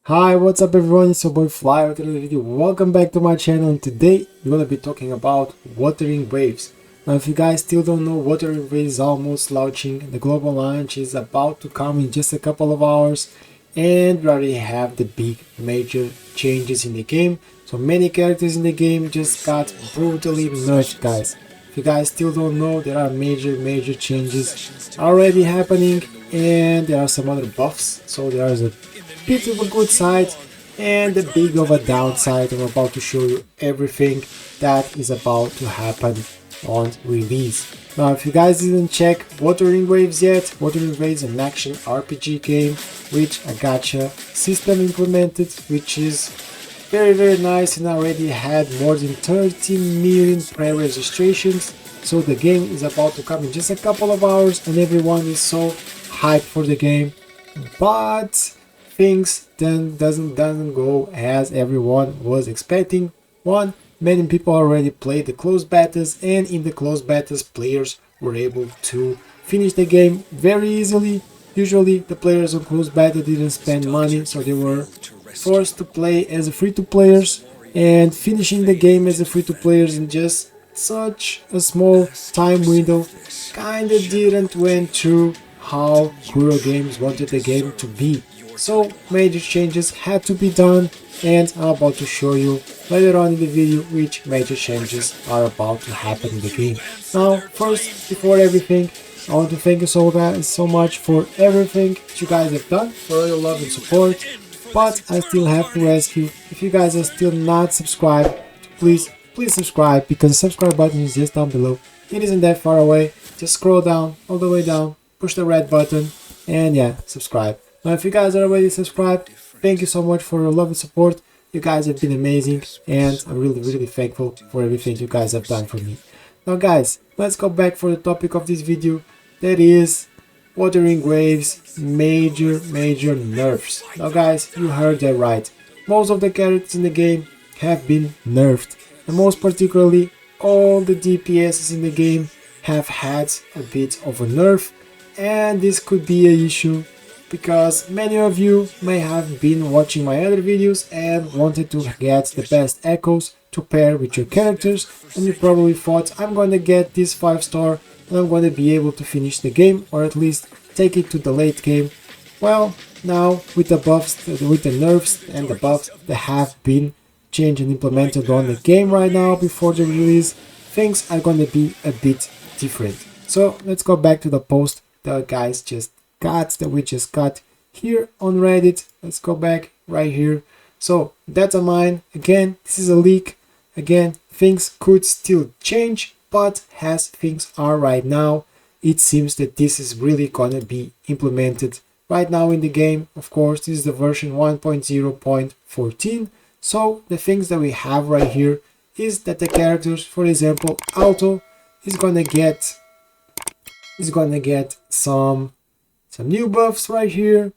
Hi, what's up everyone, it's your boy Fly with another video. Welcome back to my channel, and today we're gonna be talking about Wuthering waves. Now if you guys still don't know, Wuthering waves is almost launching. The global launch is about to come in just a couple of hours, and we already have the big major changes in the game. So many characters in the game just got brutally nerfed, guys. If you guys still don't know, there are major changes already happening, and there are some other buffs. So there is a bit of a good side and a big of a downside. I'm about to show you everything that is about to happen on release. Now if you guys didn't check Wuthering Waves yet, Wuthering Waves is an action RPG game with a gacha system implemented, which is very nice, and already had more than 30 million pre-registrations. So the game is about to come in just a couple of hours and everyone is so hyped for the game, but things then doesn't go as everyone was expecting. One, many people already played the closed betas, and in the closed betas players were able to finish the game very easily. Usually the players on closed beta didn't spend money, so they were forced to play as a free-to-players, and finishing the game as a free-to-players in just such a small time window kinda didn't went through how Kuro Games wanted the game to be. So major changes had to be done, and I'm about to show you later on in the video which major changes are about to happen in the game. Now first, before everything, I want to thank you so much for everything that you guys have done, for all your love and support. But I still have to ask you, if you guys are still not subscribed, please subscribe, because the subscribe button is just down below. It isn't that far away. Just scroll down, all the way down, push the red button, and yeah, subscribe. Now if you guys are already subscribed, thank you so much for your love and support. You guys have been amazing, and I'm really thankful for everything you guys have done for me. Now guys, let's go back for the topic of this video, that is Wuthering Waves major nerfs. Now guys, you heard that right. Most of the characters in the game have been nerfed, and most particularly all the DPSs in the game have had a bit of a nerf, and this could be an issue because many of you may have been watching my other videos and wanted to get the best echoes to pair with your characters, and you probably thought, I'm going to get this 5-star and I'm going to be able to finish the game, or at least take it to the late game. Well, now with the buffs, with the nerfs and the buffs that have been changed and implemented on the game right now before the release, things are going to be a bit different. So let's go back to the post that guys just got, that we just got here on Reddit. Let's go back right here. So that's a mine. Again, this is a leak. Again, things could still change, but as things are right now, it seems that this is really gonna be implemented right now in the game. Of course, this is the version 1.0.14. so the things that we have right here is that the characters, for example Auto, is gonna get some new buffs right here,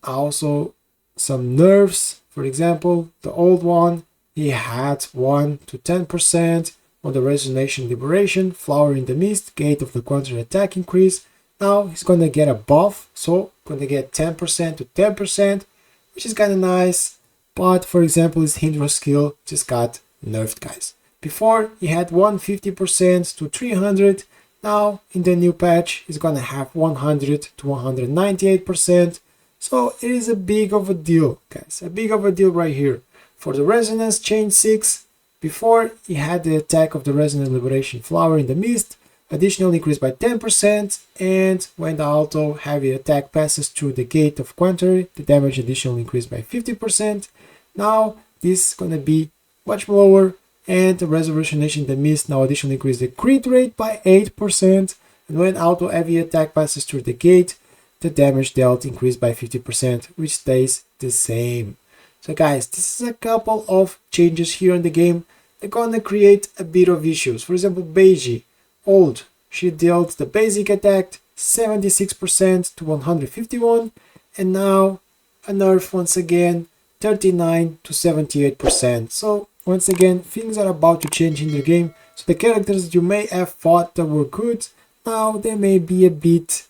also some nerfs. For example, the old one, he had 1 to 10% on the Resonation Liberation, Flower in the Mist, Gate of the Counter Attack increase. Now he's gonna get a buff, so gonna get 10% to 10%, which is kinda nice. But for example, his Hydro skill just got nerfed, guys. Before he had 150% to 300. Now in the new patch he's gonna have 100 to 198%. So it is a big of a deal, guys, a big of a deal right here. For the Resonance Chain 6, before he had the attack of the Resonant Liberation Flower in the Mist, additional increased by 10%, and when the Auto heavy attack passes through the Gate of Quantary, the damage additional increased by 50%. Now this is gonna be much lower, and the Resurrection in the Mist now additionally increased the crit rate by 8%, and when Auto heavy attack passes through the gate, the damage dealt increased by 50%, which stays the same. So guys, this is a couple of changes here in the game. They're gonna create a bit of issues. For example, Beiji, old, she dealt the basic attack 76% to 151, and now a nerf once again 39 to 78%. So once again, things are about to change in the game. So the characters that you may have thought that were good, now they may be a bit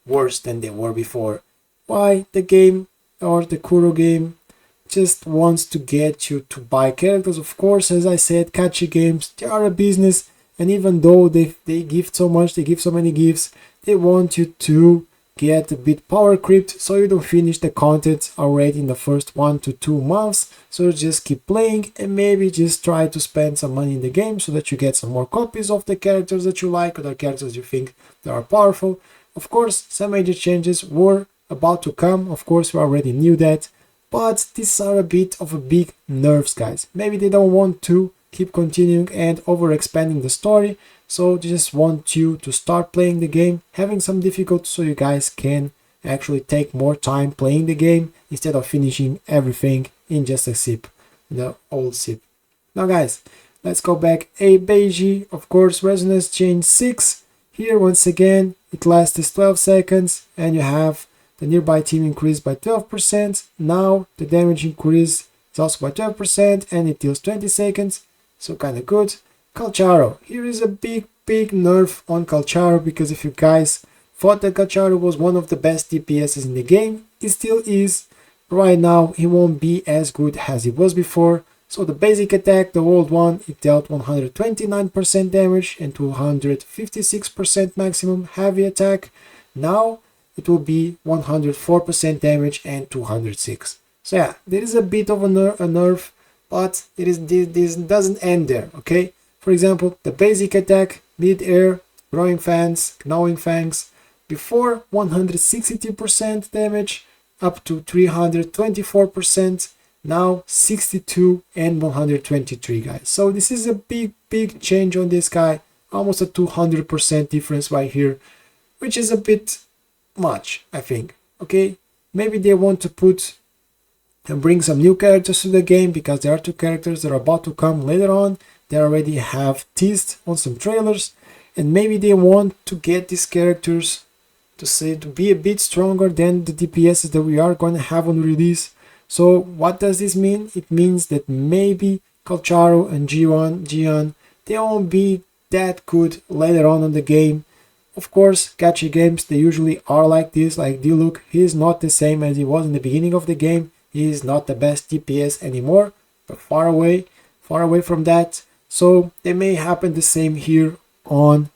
worse than they were before. Why? The game or the Kuro game just wants to get you to buy characters. Of course, as I said, gacha games, they are a business, and even though they give so much, they give so many gifts, they want you to get a bit power creeped so you don't finish the content already in the first 1 to 2 months. So just keep playing and maybe just try to spend some money in the game so that you get some more copies of the characters that you like or the characters you think that are powerful. Of course, some major changes were about to come, of course we already knew that, but these are a bit of a big nerfs, guys. Maybe they don't want to keep continuing and over expanding the story, so they just want you to start playing the game, having some difficulty so you guys can actually take more time playing the game instead of finishing everything in just a sip, the old sip. Now guys, let's go back. A Beiji, of course, resonance change 6. Here once again it lasts 12 seconds and you have the nearby team increased by 12%. Now the damage increase is also by 12% and it deals 20 seconds, so kind of good. Calcharo, here is a big nerf on Calcharo, because if you guys thought that Calcharo was one of the best DPSs in the game, it still is. Right now he won't be as good as he was before. So the basic attack, the old one, it dealt 129% damage and 256% maximum heavy attack. Now it will be 104% damage and 206. So yeah, there is a bit of a nerf, but this doesn't end there, okay? For example, the basic attack, mid-air, growing fangs, gnawing fangs, before 162% damage up to 324%, now 62 and 123, guys. So this is a big change on this guy, almost a 200% difference right here, which is a bit much, I think. Okay, maybe they want to put and bring some new characters to the game, because there are 2 characters that are about to come later on. They already have teased on some trailers, and maybe they want to get these characters to be a bit stronger than the DPSs that we are going to have on release. So what does this mean? It means that maybe Calcharo and Jiyan, they won't be that good later on in the game. Of course, gacha games, they usually are like this. Like Diluc, he is not the same as he was in the beginning of the game. He is not the best DPS anymore, but far away from that. So they may happen the same here on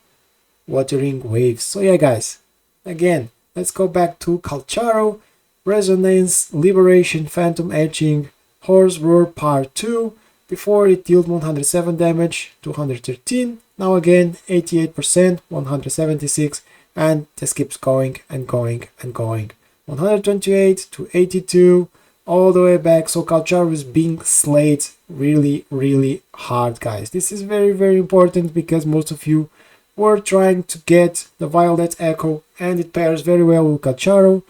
Wuthering Waves. So yeah, guys, again, let's go back to Calcharo. Resonance, Liberation, Phantom Etching, Horse Roar Part 2. Before it dealt 107 damage, 213. Now again 88%, 176, and this keeps going and going and going. 128 to 82, all the way back. So Calcharo is being slayed really hard, guys. This is very important, because most of you were trying to get the Violet Echo and it pairs very well with Calcharo.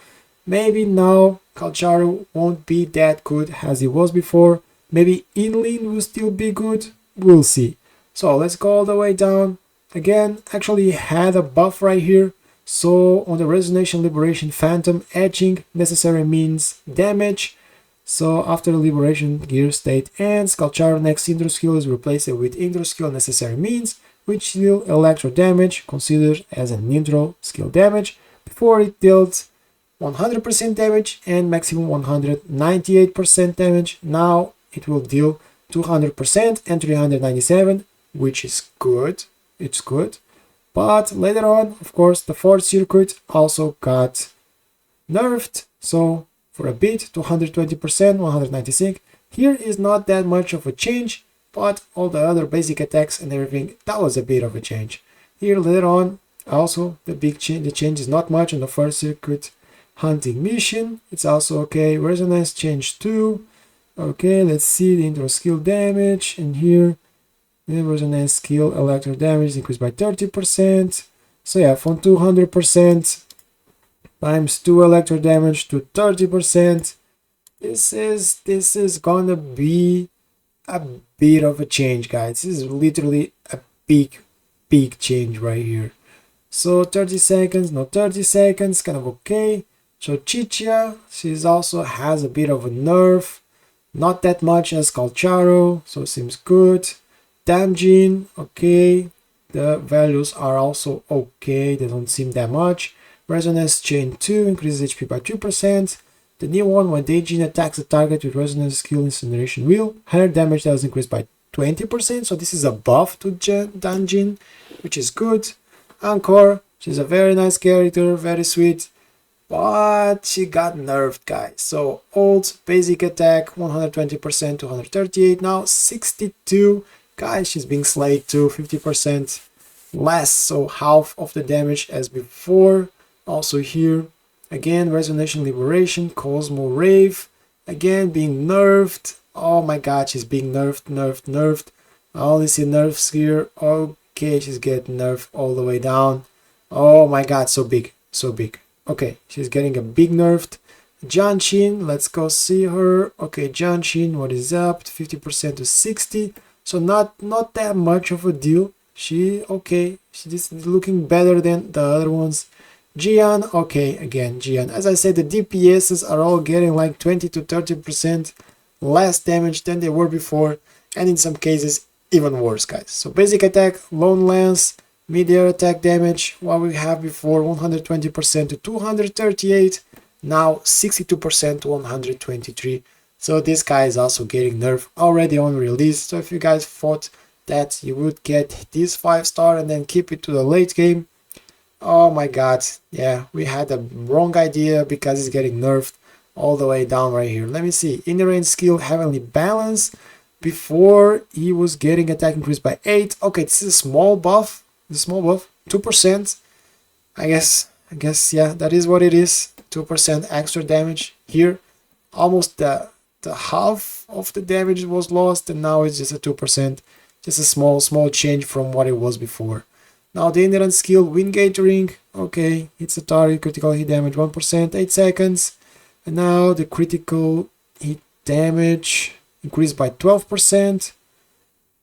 Maybe now Calcharo won't be that good as it was before. Maybe Inlin will still be good, we'll see. So let's go all the way down. Again, actually had a buff right here. So on the Resonance, Liberation, Phantom Etching, necessary means damage. So after the Liberation gear state ends, Calcharo next intro skill is replaced with intro skill necessary means, which deal electro damage, considered as an intro skill damage. Before it dealt 100% damage and maximum 198% damage. Now it will deal 200% and 397, which is good. It's good. But later on, of course, the fourth circuit also got nerfed. So for a bit, 220%, 196. Here is not that much of a change, but all the other basic attacks and everything, that was a bit of a change. Here later on, also the change is not much on the first circuit. Hunting mission, it's also okay. Resonance change 2. Okay, let's see the intro skill damage, and here the resonance skill electro damage increased by 30%. So yeah, from 200% times 2 electro damage to 30%. This is gonna be a bit of a change, guys. This is literally a big change right here. So 30 seconds, no 30 seconds, kind of okay. So Chicha, she also has a bit of a nerf, not that much as Calcharo, so seems good. Damjin, okay, the values are also okay, they don't seem that much. Resonance chain 2 increases HP by 2%. The new one, when Jiyan attacks a target with resonance skill incineration wheel, 100 damage that was increased by 20%, so this is a buff to Jiyan, which is good. Encore, she's a very nice character, very sweet, but she got nerfed, guys. So old basic attack 120% to 138, now 62. Guys, she's being slayed to 50% less, so half of the damage as before. Also here again, Resonation Liberation, Cosmo Rave, again being nerfed. Oh my god, she's being nerfed. I only see nerfs here. Okay, she's getting nerfed all the way down. Oh my god, so big. Okay, she's getting a big nerfed. Jiyan, let's go see her. Okay, Jiyan, what is up? 50% to 60. So not that much of a deal. She's looking better than the other ones. Jiyan, okay, again, Jiyan. As I said, the DPSs are all getting like 20 to 30% less damage than they were before, and in some cases even worse, guys. So basic attack, lone lance, mid-air attack damage, what we have before, 120% to 238, now 62% to 123. So this guy is also getting nerfed already on release. So if you guys thought that you would get this 5-star and then keep it to the late game, oh my god, yeah, we had a wrong idea because he's getting nerfed all the way down right here. Let me see, inner range skill, heavenly balance. Before he was getting attack increased by 8. Okay, this is a small buff. 2%. I guess yeah, that is what it is. 2% extra damage here. Almost the half of the damage was lost, and now it's just a 2%. Just a small change from what it was before. Now the inherent skill, Wind Gathering. Okay, it's a target, critical hit damage 1%, 8 seconds. And now the critical hit damage increased by 12%.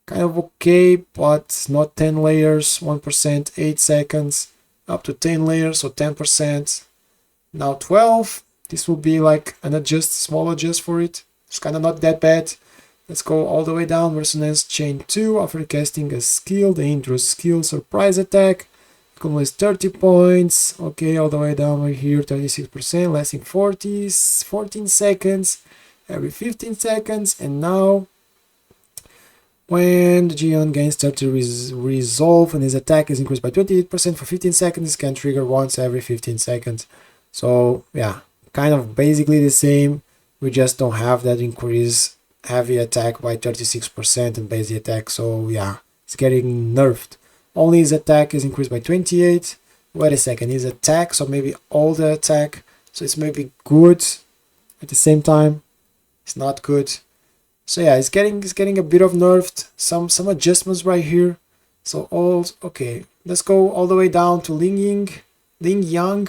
Kind of okay, but not 10 layers, 1%, 8 seconds. Up to 10 layers, so 10%. Now 12. This will be like an small adjust for it. It's kind of not that bad. Let's go all the way down. Resonance Chain 2. After casting a skill, the intro skill, surprise attack. Accumulates 30 points. Okay, all the way down right here, 36%, lasting 14 seconds. Every 15 seconds. And now, when the Jiyan gains 30 resolve and his attack is increased by 28% for 15 seconds, can trigger once every 15 seconds. So yeah, kind of basically the same. We just don't have that increase heavy attack by 36% and basic attack. So yeah, it's getting nerfed. Only his attack is increased by 28. Wait a second, his attack, so maybe all the attack. So it's maybe good at the same time. It's not good. So yeah, it's getting a bit of nerfed. Some adjustments right here. So okay, let's go all the way down to Ling Yang.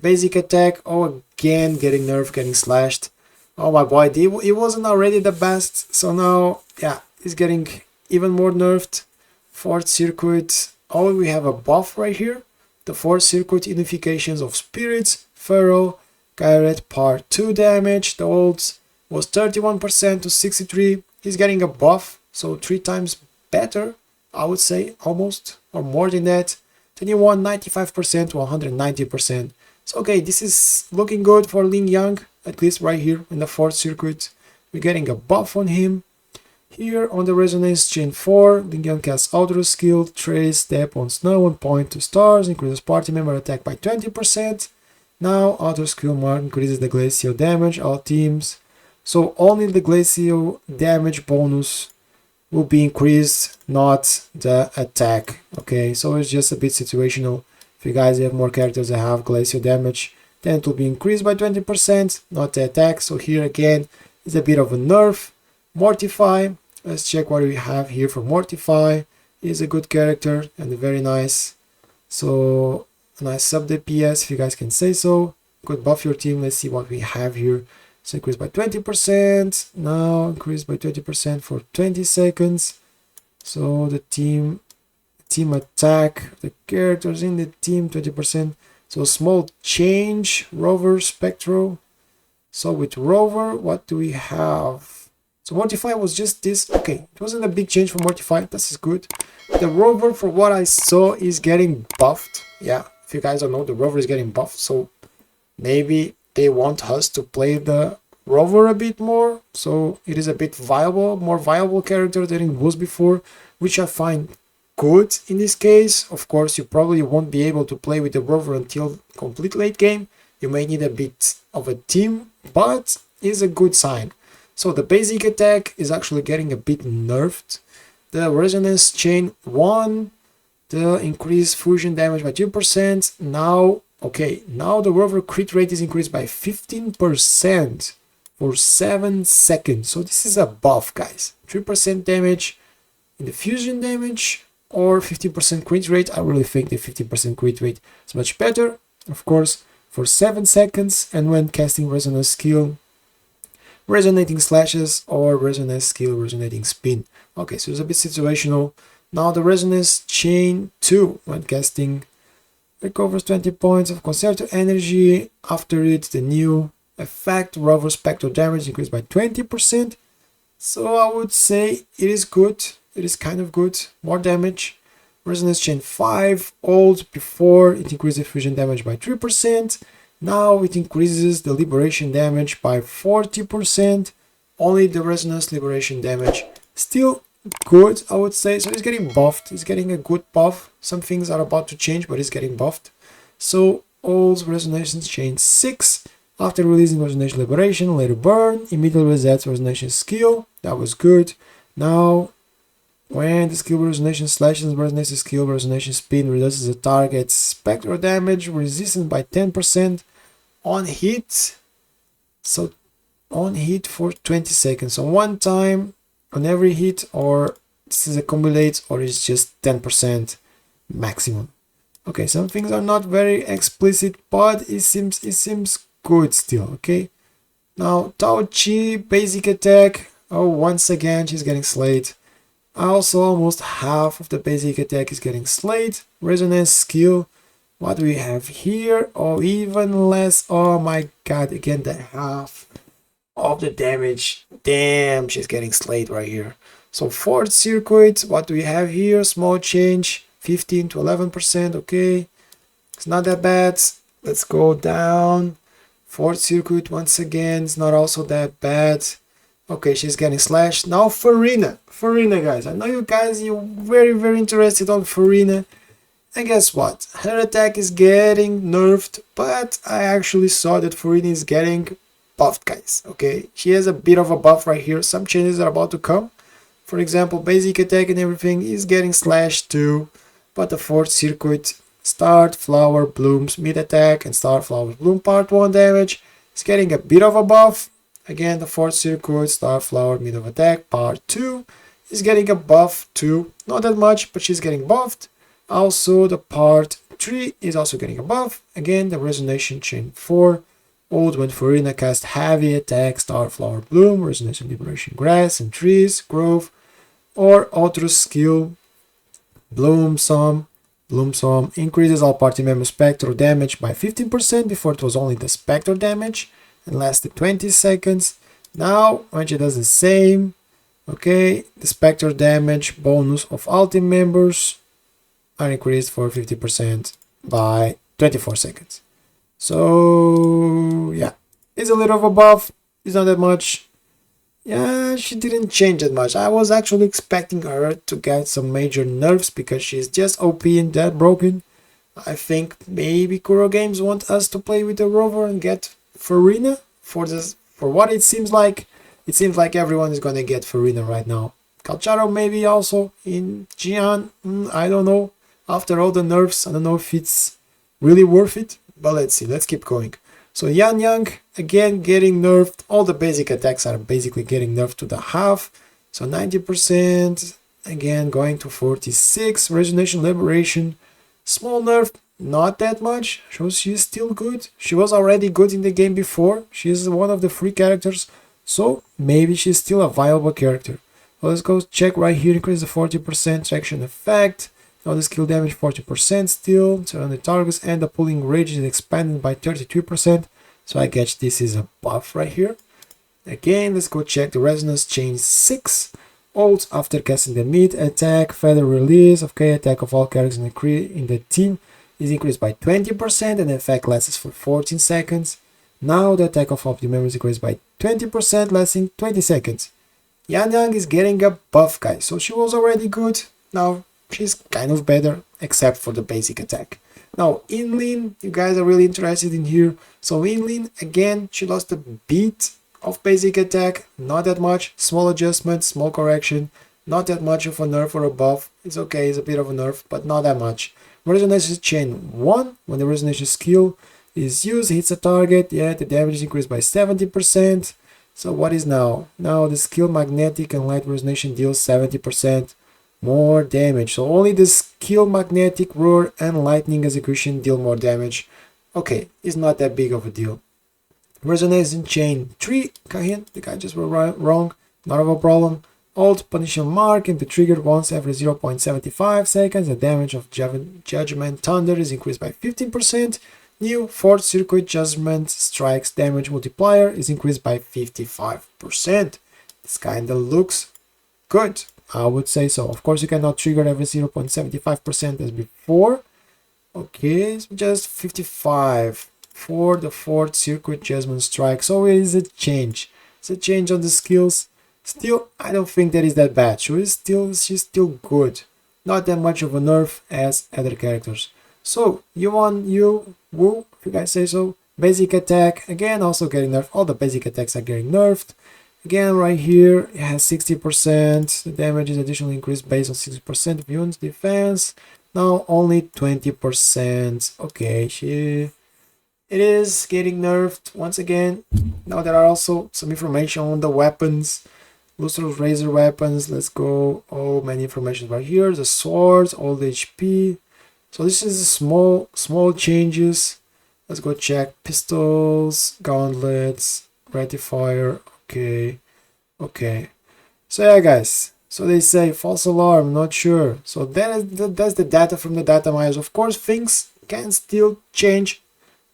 Basic attack. Oh, again getting nerfed, getting slashed. Oh my boy, it wasn't already the best. So now, yeah, it's getting even more nerfed. Fourth circuit. Oh, we have a buff right here. The fourth circuit, Unifications of Spirits, Pharaoh, Garrett, part 2 damage. The old was 31% to 63. He's getting a buff, so 3 times better, I would say, almost, or more than that. 21, 95% to 190%. So okay, this is looking good for Ling Yang, at least right here in the fourth circuit. We're getting a buff on him. Here on the Resonance Chain 4, Ling Yang casts Outer Skill, Trace, Step on Snow and Point to Stars, increases party member attack by 20%. Now Outer Skill Mark increases the glacial damage, all teams. So only the glacial damage bonus will be increased, not the attack. Okay, so it's just a bit situational. If you guys have more characters that have glacial damage, then it will be increased by 20%, not the attack. So here again is a bit of a nerf. Mortify, let's check what we have here for Mortify. He's a good character and very nice. So a nice sub DPS, if you guys can say so. Could buff your team. Let's see what we have here. So increased by 20%. Now increased by 20% for 20 seconds. So the team attack, the characters in the team 20%. So small change. Rover, Spectro. So with Rover, what do we have? So Mortify was just this. Okay, it wasn't a big change for Mortify. This is good. The Rover, for what I saw, is getting buffed. Yeah, if you guys don't know, the Rover is getting buffed. So maybe they want us to play the rover a bit more, so it is a bit viable, more viable character than it was before, which I find good in this case. Of course, you probably won't be able to play with the rover until complete late game. You may need a bit of a team, but it's a good sign. So the basic attack is actually getting a bit nerfed. The resonance chain 1, the increased fusion damage by 2%. Now, okay, now the rover crit rate is increased by 15% for 7 seconds. So this is a buff, guys. 3% damage in the fusion damage or 15% crit rate. I really think the 15% crit rate is much better. Of course, for 7 seconds, and when casting resonance skill, resonating slashes, or resonance skill, resonating spin. Okay, so it's a bit situational. Now the resonance chain 2, when casting, recovers 20 points of conservative energy. After it, the new effect, rover spectral damage increased by 20%. So I would say it is good. It is kind of good. More damage. Resonance chain 5, old. Before it increased the fusion damage by 3%. Now it increases the liberation damage by 40%. Only the resonance liberation damage. Still good, I would say. So it's getting buffed. It's getting a good buff. Some things are about to change, but it's getting buffed. So old resonance chain 6. After releasing resonation liberation, later burn, immediately resets resonation skill. That was good. Now, when the skill resonation slashes, resonation skill, resonation spin reduces the target's spectral damage resistance by 10% on hit. So on hit for 20 seconds. So one time on every hit, or this is accumulates, or it's just 10% maximum. Okay, some things are not very explicit, but it seems good still. Okay, now Tao Chi basic attack. Oh, once again she's getting slayed. Also, almost half of the basic attack is getting slayed. Resonance skill. What do we have here? Oh, even less. Oh my god, again the half of the damage. Damn, she's getting slayed right here. So fourth circuit, what do we have here? Small change, 15 to 11%. Okay, it's not that bad. Let's go down. Fourth circuit once again, it's not also that bad. Okay, she's getting slashed. Now Farina, guys. I know you guys, you're very interested on Farina. And guess what? Her attack is getting nerfed, but I actually saw that Farina is getting buffed, guys. Okay, she has a bit of a buff right here. Some changes are about to come. For example, basic attack and everything is getting slashed too. But the fourth circuit, start, flower, blooms, mid attack, and start, flower, bloom part 1 damage is getting a bit of a buff. Again, the fourth circuit, star, flower, mid of attack, part 2 is getting a buff too. Not that much, but she's getting buffed. Also, the part 3 is also getting a buff. Again, the resonation chain 4. Old when Farina cast heavy attack, star, flower, bloom, resonation, liberation, grass and trees, growth, or auto skill, bloom some, increases all party member spectral damage by 15%. Before it was only the spectral damage and lasted 20 seconds. Now, when she does the same, okay, the spectral damage bonus of all team members are increased for 50% by 24 seconds. So yeah, it's a little of a buff. It's not that much. Yeah, she didn't change that much. I was actually expecting her to get some major nerfs because she's just OP and that broken. I think maybe Kuro Games want us to play with the rover and get Farina for this. For what it seems like everyone is gonna get Farina right now. Calcharo maybe also in Jiyan. I don't know. After all the nerfs, I don't know if it's really worth it. But let's see. Let's keep going. So Jiyan again getting nerfed. All the basic attacks are basically getting nerfed to the half. So 90% again going to 46. Resonation liberation. Small nerf, not that much. Shows she's still good. She was already good in the game before. She's one of the free characters. So maybe she's still a viable character. Well, let's go check right here. Increase the 40% traction effect. Now the skill damage 40% still. Surrounding targets and the pulling range is expanded by 32%. So I guess this is a buff right here. Again, let's go check the resonance chain 6. Ult after casting the mid attack, feather release. Okay, attack of all characters in the team is increased by 20% and the effect lasts for 14 seconds. Now the attack of optic memory is increased by 20%, lasting 20 seconds. Jiyan is getting a buff, guys, so she was already good. Now she's kind of better, except for the basic attack. Now Inlin, you guys are really interested in here. So Inlin, again, she lost a bit of basic attack, not that much. Small adjustment, small correction, not that much of a nerf or a buff. It's okay, it's a bit of a nerf, but not that much. Resonance chain 1, when the resonance skill is used, hits a target, yeah, the damage is increased by 70%. So what is now? Now the skill magnetic and light resonance deals 70% more damage. So only the skill magnetic, roar, and lightning execution deal more damage. Okay, it's not that big of a deal. Resonance chain 3, the guy just were wrong, not of a problem. Alt punishing mark can be triggered once every 0.75 seconds. The damage of Judgment Thunder is increased by 15%. New fourth circuit Judgment Strikes damage multiplier is increased by 55%. This kinda looks good, I would say so. Of course, you cannot trigger every 0.75% as before. Okay, it's just 55 for the fourth circuit Judgment Strike. So it is a change. It's a change on the skills. Still, I don't think that is that bad. She's still good. Not that much of a nerf as other characters. So, Wu, if you guys say so. Basic attack, again, also getting nerfed. All the basic attacks are getting nerfed. Again, right here, it has 60%. The damage is additionally increased based on 60% of units defense. Now, only 20%. Okay, it is getting nerfed once again. Now, there are also some information on the weapons. Lustrous razor weapons, let's go. Oh, many information right here. The swords, all the HP. So this is small changes. Let's go check. Pistols, gauntlets, ratifier. Okay. So yeah, guys. So they say false alarm, not sure. So that's the data from the data miners. Of course, things can still change.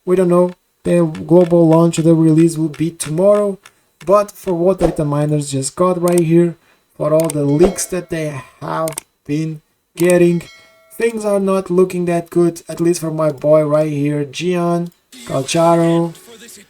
We don't know. The global launch of the release will be tomorrow. But for what data miners just got right here, for all the leaks that they have been getting, things are not looking that good, at least for my boy right here, Jiyan, Calcharo,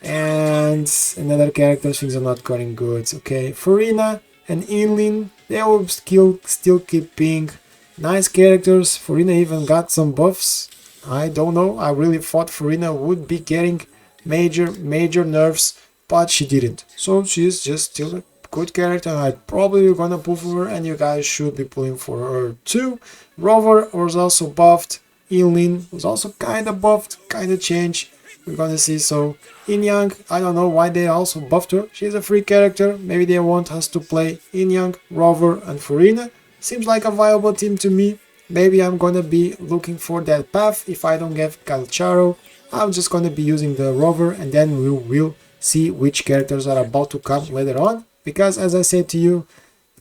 and another character. Things are not going good. Okay, Farina and Inlin, they will still keep being nice characters. Farina even got some buffs. I don't know, I really thought Farina would be getting major nerfs, but she didn't. So she's just still a good character. I'm probably gonna pull for her, and you guys should be pulling for her too. Rover was also buffed. Inlin was also kinda buffed, kinda changed. We're gonna see. So Jiyan, I don't know why they also buffed her. She's a free character. Maybe they want us to play Jiyan, Rover, and Farina. Seems like a viable team to me. Maybe I'm gonna be looking for that path. If I don't get Calcharo, I'm just gonna be using the Rover, and then we will see which characters are about to come later on. Because as I said to you,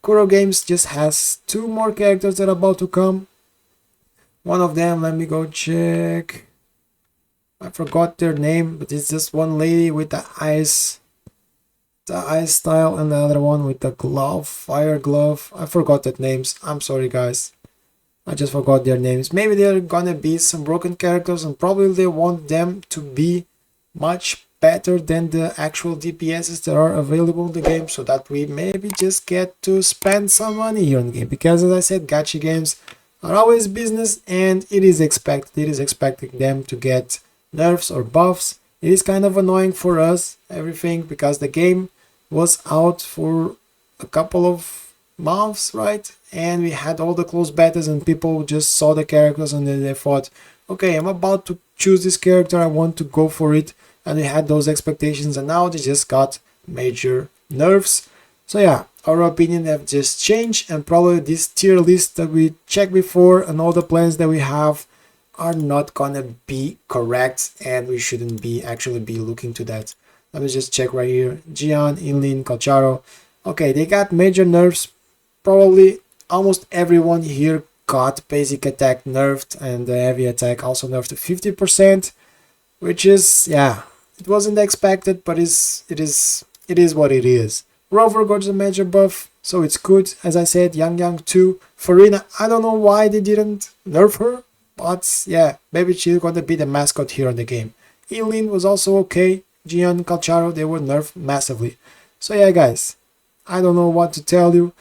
Kuro Games just has 2 more characters that are about to come. One of them, let me go check. I forgot their name, but it's just one lady with the ice style, and the other one with the glove, fire glove. I forgot their names. I'm sorry, guys. I just forgot their names. Maybe they're gonna be some broken characters, and probably they want them to be much better than the actual DPSs that are available in the game, so that we maybe just get to spend some money here in the game. Because as I said, gacha games are always business, and it is expecting them to get nerfs or buffs. It is kind of annoying for us, everything, because the game was out for a couple of months, right? And we had all the closed betas, and people just saw the characters, and then they thought, okay, I'm about to choose this character, I want to go for it, and we had those expectations, and now they just got major nerfs. So yeah, our opinion have just changed, and probably this tier list that we checked before and all the plans that we have are not gonna be correct, and we shouldn't be actually be looking to that. Let me just check right here. Jiyan, Inlin, Calcharo. Okay, they got major nerfs. Probably almost everyone here got basic attack nerfed, and the heavy attack also nerfed to 50%, which is, yeah, it wasn't expected, but it is what it is. Rover got a major buff, so it's good. As I said, Jiyan too. Farina, I don't know why they didn't nerf her, but yeah, maybe she's gonna be the mascot here in the game. Inlin was also okay. Jiyan, Calcharo, they were nerfed massively. So yeah guys, I don't know what to tell you.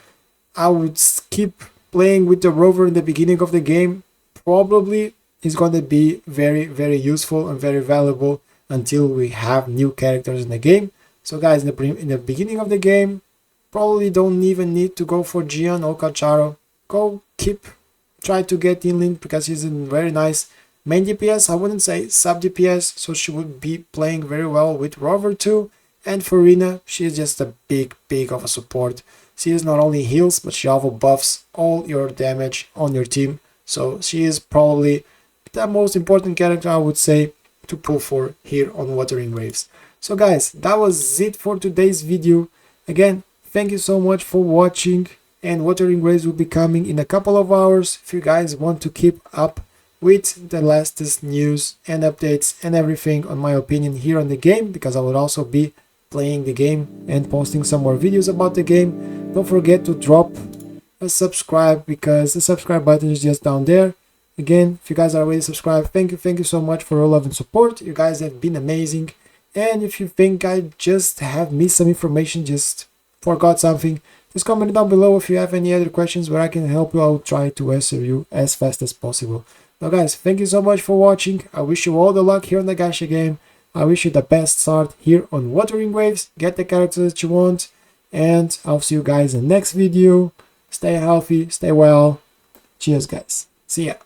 I would keep playing with the rover in the beginning of the game. Probably is going to be very useful and very valuable until we have new characters in the game. So guys, in the beginning of the game, probably don't even need to go for Jiyan or Calcharo. Go try to get Inlin because he's in very nice main DPS. I wouldn't say sub DPS, so she would be playing very well with rover too. And for Rina, she is just a big of a support. She is not only heals, but she also buffs all your damage on your team. So she is probably the most important character, I would say, to pull for here on Wuthering Waves. So guys, that was it for today's video. Again, thank you so much for watching, and Wuthering Waves will be coming in a couple of hours if you guys want to keep up with the latest news and updates and everything on my opinion here on the game, because I will also be playing the game and posting some more videos about the game. Don't forget to drop a subscribe, because the subscribe button is just down there. Again, if you guys are already subscribed, thank you so much for your love and support. You guys have been amazing. And if you think I just have missed some information, just forgot something, just comment down below if you have any other questions where I can help you. I will try to answer you as fast as possible. Now guys, thank you so much for watching. I wish you all the luck here on the gacha game. I wish you the best start here on Wuthering Waves. Get the characters that you want. And I'll see you guys in the next video. Stay healthy, stay well. Cheers guys. See ya.